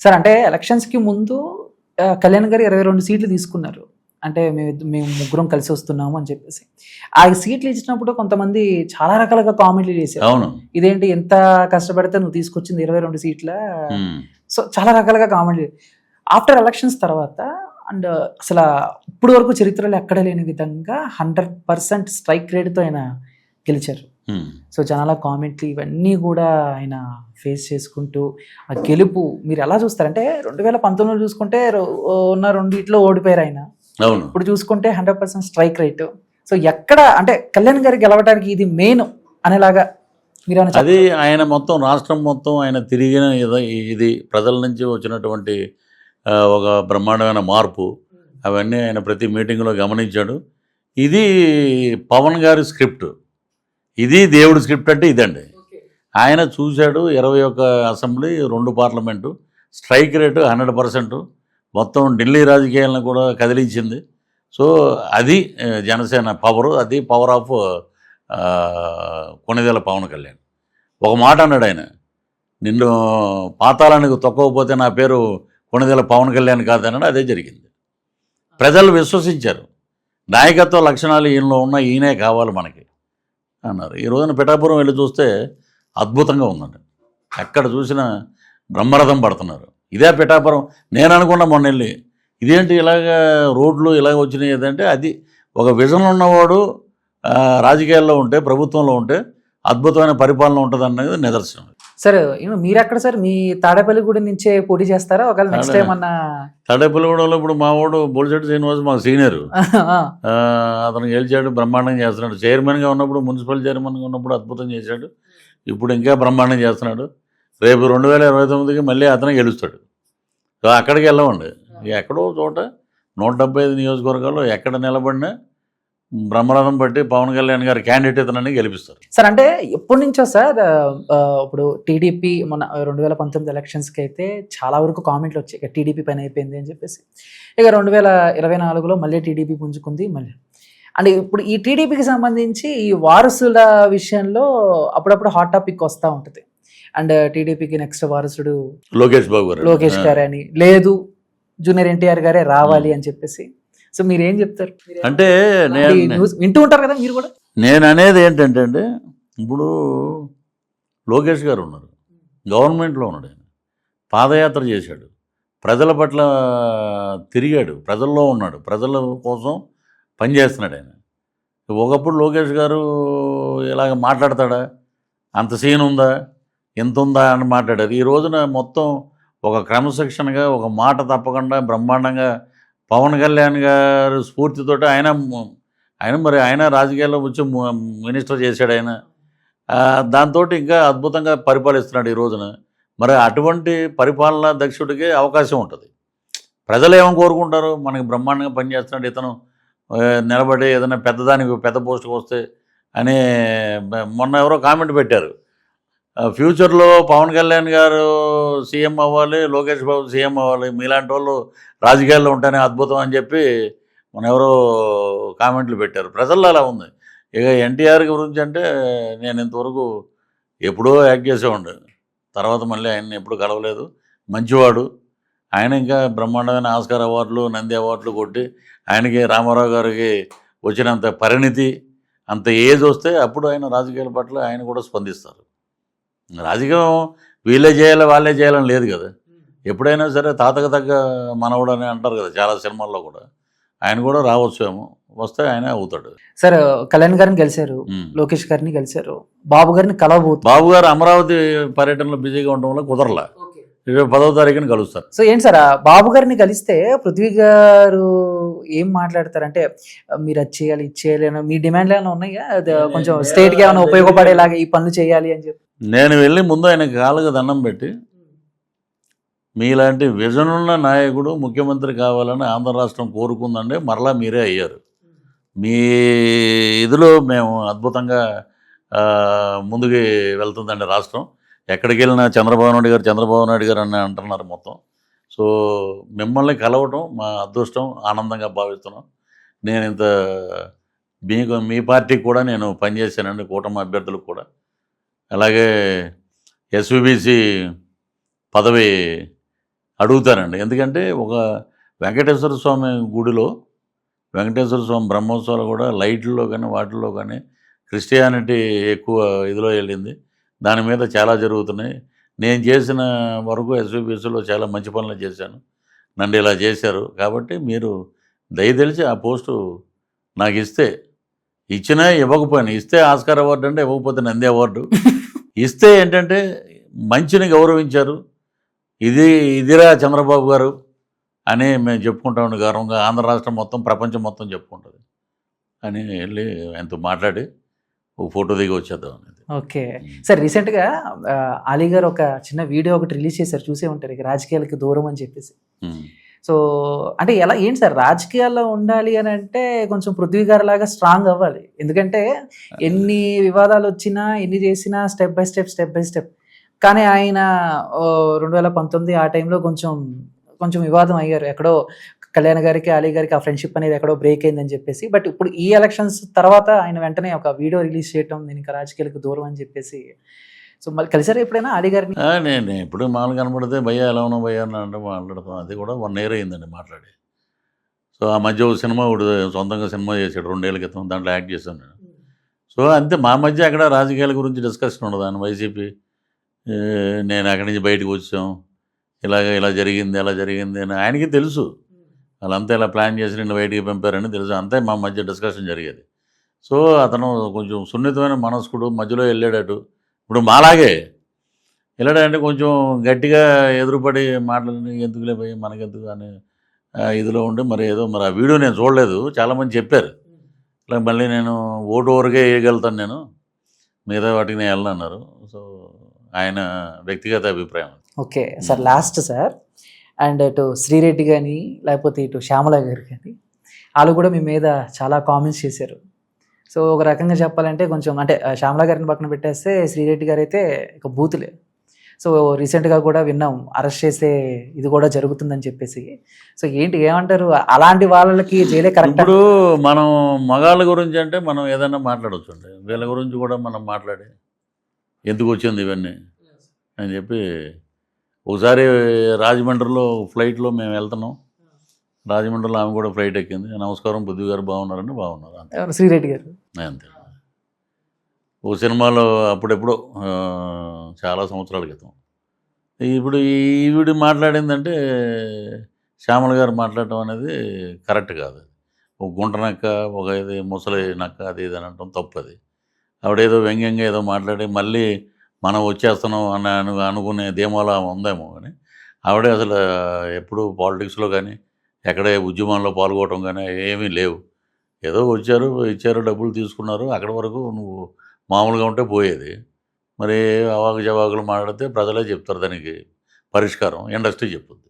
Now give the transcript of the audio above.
Sir అంటే ఎలక్షన్స్‌కి ముందు కళ్యాణ్ గారు 22 సీట్లు తీసుకున్నారు. అంటే మేము ముగ్గురం కలిసి వస్తున్నాము అని చెప్పేసి. ఆ సీట్లు ఇచ్చినప్పుడు కొంతమంది చాలా రకాలుగా కామెంట్‌లు చేశారు. అవును. ఇదేంటి ఎంత కష్టపడితే నువ్వు తీసుకొచ్చింది 22 సీట్లా? హ్మ్. సో చాలా రకాలుగా కామెంట్‌లు. ఆఫ్టర్ ఎలక్షన్స్ తర్వాత అండ్ అసల ఇప్పటి వరకు చరిత్రలో ఎక్కడ లేని విధంగా 100% స్ట్రైక్ రేట్‌తో ఆయన గెలిచారు. హ్మ్. సో జనాల కామెంట్లు ఇవన్నీ కూడా ఆయన ఫేస్ చేసుకుంటూ ఆ గెలుపు మీరు ఎలా చూస్తారంటే 2019లో చూసుకుంటే ఉన్న రెండిట్లో ఓడిపోయారు ఆయన. అవును. ఇప్పుడు చూసుకుంటే 100% స్ట్రైక్ రేట్. సో ఎక్కడ అంటే కళ్యాణ్ గారు గెలవడానికి ఇది మెయిన్ అనేలాగా మీరేమైనా అది ఆయన మొత్తం రాష్ట్రం మొత్తం ఆయన తిరిగిన ఇది ప్రజల నుంచి వచ్చినటువంటి ఒక బ్రహ్మాండమైన మార్పు అవన్నీ ఆయన ప్రతి మీటింగ్లో గమనించాడు. ఇది పవన్ గారి స్క్రిప్ట్, ఇది దేవుడి స్క్రిప్ట్ అంటే ఇదండి. ఆయన చూశాడు 21 అసెంబ్లీ 2 పార్లమెంటు స్ట్రైక్ రేటు 100%, మొత్తం ఢిల్లీ రాజకీయాలను కూడా కదిలించింది. సో అది జనసేన పవరు, అది పవర్ ఆఫ్ కొణిదెల పవన్ కళ్యాణ్. ఒక మాట అన్నాడు ఆయన, నిన్ను పాతాళానికి తొక్కకపోతే నా పేరు కొణిదెల పవన్ కళ్యాణ్ కాదన్నాడు. అదే జరిగింది. ప్రజలు విశ్వసించారు. నాయకత్వ లక్షణాలు ఈయనలో ఉన్న ఈయనే కావాలి మనకి అన్నారు. ఈ రోజున పిఠాపురం వెళ్ళి చూస్తే అద్భుతంగా ఉందండి. ఎక్కడ చూసినా బ్రహ్మరథం పడుతున్నారు. ఇదే పిఠాపురం. నేను అనుకున్నా మొన్న వెళ్ళి, ఇదేంటి ఇలాగ రోడ్లు ఇలాగ వచ్చినాయి ఏదంటే, అది ఒక విజన్ ఉన్నవాడు రాజకీయాల్లో ఉంటే, ప్రభుత్వంలో ఉంటే అద్భుతమైన పరిపాలన ఉంటుంది అన్నది నిదర్శనం. సార్ మీరు ఎక్కడ సార్ మీ తాడేపల్లిగూడెం నుంచే పోటీ చేస్తారా ఒకవేళ నెక్స్ట్ టైం అన్న? తాడేపల్లిగూడెంలో ఇప్పుడు మా వాడు బొలిశెట్టి శ్రీనివాస్ మాకు సీనియర్, అతను గెలిచాడు, బ్రహ్మాండంగా చేస్తున్నాడు. చైర్మన్గా ఉన్నప్పుడు, మున్సిపల్ చైర్మన్గా ఉన్నప్పుడు అద్భుతం చేశాడు. ఇప్పుడు ఇంకా బ్రహ్మాండం చేస్తున్నాడు. రేపు 2029కి మళ్ళీ అతనే గెలుస్తాడు. సో అక్కడికి వెళ్ళమండి. ఎక్కడో చోట 175 నియోజకవర్గాల్లో ఎక్కడ నిలబడినా బ్రహ్మరథం బట్టి పవన్ కళ్యాణ్ గారి క్యాండిడేట్ ఇతనని గెలిపిస్తారు. సార్ అంటే ఎప్పటి నుంచో సార్ ఇప్పుడు టీడీపీ మన 2019 ఎలక్షన్స్కి అయితే చాలా వరకు కామెంట్లు వచ్చాయి, ఇక టీడీపీ పని అయిపోయింది అని చెప్పేసి. ఇక 2024లో మళ్ళీ టీడీపీ పుంజుకుంది మళ్ళీ. అండ్ ఇప్పుడు ఈ టీడీపీకి సంబంధించి ఈ వారసుల విషయంలో అప్పుడప్పుడు హాట్ టాపిక్ వస్తూ ఉంటుంది. అండ్ టీడీపీకి నెక్స్ట్ వారసుడు లోకేష్ గారు అని, లేదు జూనియర్ ఎన్టీఆర్ గారే రావాలి అని చెప్పేసి. సో మీరు ఏం చెప్తారు? అంటే వింటూ ఉంటారు కదా మీరు కూడా. నేను అనేది ఏంటంటే అండి, ఇప్పుడు లోకేష్ గారు ఉన్నారు, గవర్నమెంట్లో ఉన్నాడు, ఆయన పాదయాత్ర చేశాడు, ప్రజల పట్ల తిరిగాడు, ప్రజల్లో ఉన్నాడు, ప్రజల కోసం పనిచేస్తున్నాడు ఆయన. ఒకప్పుడు లోకేష్ గారు ఇలాగ మాట్లాడతాడా, అంత సీన్ ఉందా, ఎంత ఉందా అని మాట్లాడారు. ఈ రోజున మొత్తం ఒక క్రమశిక్షణగా, ఒక మాట తప్పకుండా బ్రహ్మాండంగా పవన్ కళ్యాణ్ గారు స్ఫూర్తితో ఆయన రాజకీయాల్లో వచ్చి మినిస్టర్ చేశాడు ఆయన. దాంతో ఇంకా అద్భుతంగా పరిపాలిస్తున్నాడు ఈ రోజున. మరి అటువంటి పరిపాలనా దక్షుడికి అవకాశం ఉంటుంది. ప్రజలు ఏమని కోరుకుంటారు, మనకి బ్రహ్మాండంగా పనిచేస్తున్నాడు ఇతను, నిలబడి ఏదైనా పెద్ద పోస్టుకు వస్తే అని. మొన్న ఎవరో కామెంట్ పెట్టారు, ఫ్యూచర్లో పవన్ కళ్యాణ్ గారు సీఎం అవ్వాలి, లోకేష్ బాబు సీఎం అవ్వాలి, మీలాంటి వాళ్ళు రాజకీయాల్లో ఉంటేనే అద్భుతం అని చెప్పి మన ఎవరో కామెంట్లు పెట్టారు. ప్రజల్లో అలా ఉంది. ఇక ఎన్టీఆర్ గురించి అంటే నేను ఇంతవరకు ఎప్పుడో యాక్ట్ చేసేవాడు, తర్వాత మళ్ళీ ఆయన్ని ఎప్పుడు కలవలేదు. మంచివాడు ఆయన. ఇంకా బ్రహ్మాండమైన ఆస్కార్ అవార్డులు, నంది అవార్డులు కొట్టి ఆయనకి, రామారావు గారికి వచ్చినంత పరిణితి, అంత ఏజ్ వస్తే అప్పుడు ఆయన రాజకీయాల పట్ల ఆయన కూడా స్పందిస్తారు. రాజకీయం వీళ్ళే చేయాలి వాళ్ళే చేయాలని లేదు కదా. ఎప్పుడైనా సరే తాతకు తగ్గ మనవడు అని అంటారు కదా చాలా సినిమాల్లో కూడా. ఆయన కూడా రావచ్చు ఏమో, వస్తే ఆయనే అవుతాడు. సార్ కళ్యాణ్ గారిని గెలిచారు, లోకేష్ గారిని గెలిచారు, బాబు గారిని కలవబోతున్నారు. బాబు గారు అమరావతి పర్యటనలో బిజీగా ఉండడం వల్ల కుదరలా. 10వ తారీఖున కలుస్తారు. సో ఏంటి సార్ బాబు గారిని కలిస్తే పృథ్వీ గారు ఏం మాట్లాడతారంటే, మీరు అది చేయాలి ఇది చేయాలి అని మీ డిమాండ్లు ఏమైనా ఉన్నాయా, కొంచెం స్టేట్కి ఏమైనా ఉపయోగపడేలాగా ఈ పనులు చేయాలి అని చెప్పి? నేను వెళ్ళి ముందు ఆయన కాళ్ళకు దండం పెట్టి, మీలాంటి విజన్ ఉన్న నాయకుడు ముఖ్యమంత్రి కావాలని ఆంధ్ర రాష్ట్రం కోరుకుందండి, మరలా మీరే అయ్యారు. మీ ఇదిలో మేము అద్భుతంగా ముందుకు వెళ్తుందండి రాష్ట్రం. ఎక్కడికి వెళ్ళినా చంద్రబాబు నాయుడు గారు అని అంటున్నారు మొత్తం. సో మిమ్మల్ని కలవటం మా అదృష్టం, ఆనందంగా భావిస్తున్నాం. నేను ఇంత మీ పార్టీకి కూడా నేను పనిచేశానండి, కూటమి అభ్యర్థులకు కూడా. అలాగే ఎస్విబిసి పదవి అడుగుతారండి. ఎందుకంటే ఒక వెంకటేశ్వర స్వామి గుడిలో వెంకటేశ్వర స్వామి బ్రహ్మోత్సవాలు కూడా లైట్లలో కానీ వాటిల్లో కానీ క్రిస్టియానిటీ ఎక్కువ ఇదిలో వెళ్ళింది. దాని మీద చాలా జరుగుతున్నాయి. నేను చేసిన వరకు ఎస్వీబీసీలో చాలా మంచి పనులు చేశాను. నన్ను ఇలా చేశారు కాబట్టి మీరు దయతెలిచి ఆ పోస్టు నాకు ఇస్తే, ఇచ్చినా ఇవ్వకపోయినా, ఇస్తే ఆస్కార్ అవార్డు అంటే ఇవ్వకపోతే నంది అవార్డు ఇస్తే ఏంటంటే మంచిని గౌరవించారు, ఇదిరా చంద్రబాబు గారు అని మేము చెప్పుకుంటాం గౌరవంగా. ఆంధ్ర రాష్ట్రం మొత్తం ప్రపంచం మొత్తం చెప్పుకుంటుంది అని వెళ్ళి ఆయనతో మాట్లాడి ఒక ఫోటో దిగి వచ్చేద్దాం అనేది. ఓకే సార్, రీసెంట్గా అలీ గారు ఒక చిన్న వీడియో ఒకటి రిలీజ్ చేశారు, చూసే ఉంటారు, ఇక రాజకీయాలకి దూరం అని చెప్పేసి. సో అంటే ఎలా ఏంటి సార్, రాజకీయాల్లో ఉండాలి అని అంటే కొంచెం పృథ్వీ గారి లాగా స్ట్రాంగ్ అవ్వాలి. ఎందుకంటే ఎన్ని వివాదాలు వచ్చినా ఎన్ని చేసినా స్టెప్ బై స్టెప్. కానీ ఆయన 2019 ఆ టైంలో కొంచెం వివాదం అయ్యారు. ఎక్కడో కళ్యాణ్ గారికి అలీ గారికి ఆ ఫ్రెండ్షిప్ అనేది ఎక్కడో బ్రేక్ అయిందని చెప్పేసి. బట్ ఇప్పుడు ఈ ఎలక్షన్స్ తర్వాత ఆయన వెంటనే ఒక వీడియో రిలీజ్ చేయటం, నేను ఇంకా రాజకీయాలకు దూరం అని చెప్పేసి. సో మళ్ళీ కలిసారా ఎప్పుడైనా అలీ గారిని? నేను ఎప్పుడు మామూలు కనపడితే భయ్యా ఎలా ఉన్నావు భయ్యా అని అంటే మాట్లాడతాం. అది కూడా 1 year అయిందండి మాట్లాడి. సో ఆ మధ్య ఒక సినిమా ఒకటి సొంతంగా సినిమా చేశాడు 2 ఏళ్ల క్రితం, దాంట్లో యాక్ట్ చేశాను నేను. సో అంతే, మా మధ్య అక్కడ రాజకీయాల గురించి డిస్కషన్ ఉండదు. ఆయన వైసీపీ, నేను అక్కడి నుంచి బయటకు వచ్చాం, ఇలా జరిగింది అలా జరిగింది అని ఆయనకి తెలుసు. వాళ్ళంతా ఇలా ప్లాన్ చేసి నిన్ను బయటికి పంపారని తెలుసు. అంతే మా మధ్య డిస్కషన్ జరిగేది. సో అతను కొంచెం సున్నితమైన మనస్కుడు, మధ్యలో వెళ్ళాడటు. ఇప్పుడు మాలాగే వెళ్ళాడంటే కొంచెం గట్టిగా ఎదురుపడి మాటలని ఎందుకులే పోయి మనకెందుకు అని ఇదిలో ఉండి మరి ఆ వీడియో నేను చూడలేదు. చాలామంది చెప్పారు ఇలా మళ్ళీ నేను ఓటు వరకే వేయగలుగుతాను, నేను మిగతా వాటికి నేను వెళ్ళనన్నారు. సో ఆయన వ్యక్తిగత అభిప్రాయం. Okay sir, last sir, and ఇటు శ్రీరెడ్డి కానీ లేకపోతే ఇటు శ్యామల గారు కానీ వాళ్ళు కూడా మీ మీద చాలా కామెంట్స్ చేశారు. సో ఒక రకంగా చెప్పాలంటే కొంచెం అంటే శ్యామల గారిని పక్కన పెట్టేస్తే శ్రీరెడ్డి గారు అయితే ఇక బూతులే. సో రీసెంట్గా కూడా విన్నాం, అరెస్ట్ చేసే ఇది కూడా జరుగుతుందని చెప్పేసి. సో ఏంటి ఏమంటారు, అలాంటి వాళ్ళకి జైలే కరెక్ట్? ఇప్పుడు మనం మగాళ్ళ గురించి అంటే మనం ఏదైనా మాట్లాడవచ్చు అండి, వీళ్ళ గురించి కూడా మనం మాట్లాడి ఎందుకు వచ్చింది ఇవన్నీ అని చెప్పి. ఒకసారి రాజమండ్రిలో ఫ్లైట్లో మేము వెళ్తున్నాం, రాజమండ్రిలో ఆమె కూడా ఫ్లైట్ ఎక్కింది. నమస్కారం పృథ్వీ గారు బాగున్నారండి, బాగున్నారు అంతే. శ్రీరెడ్డి గారు అంతే. ఓ సినిమాలో అప్పుడెప్పుడో చాలా సంవత్సరాల క్రితం. ఇప్పుడు ఈవిడ మాట్లాడిందంటే శ్యామల గారు మాట్లాడటం అనేది కరెక్ట్ కాదు. ఒక గుంట నక్క, ఒక ఇది ముసలి నక్క, అది ఇది అనటం తప్పది. ఆవిడేదో వ్యంగ్యంగా ఏదో మాట్లాడి మళ్ళీ మనం వచ్చేస్తున్నాం అని అనుకునే ధీమాలో ఉందేమో. కానీ ఆవిడే అసలు ఎప్పుడు పాలిటిక్స్లో కానీ ఎక్కడ ఉద్యమంలో పాల్గొనడం కానీ ఏమీ లేవు. ఏదో వచ్చారు, ఇచ్చారు, డబ్బులు తీసుకున్నారు, అక్కడి వరకు నువ్వు మామూలుగా ఉంటే పోయేది. మరి అవాకు జవాకులు మాట్లాడితే ప్రజలే చెప్తారు దానికి పరిష్కారం, ఇండస్ట్రీ చెప్పుద్ది.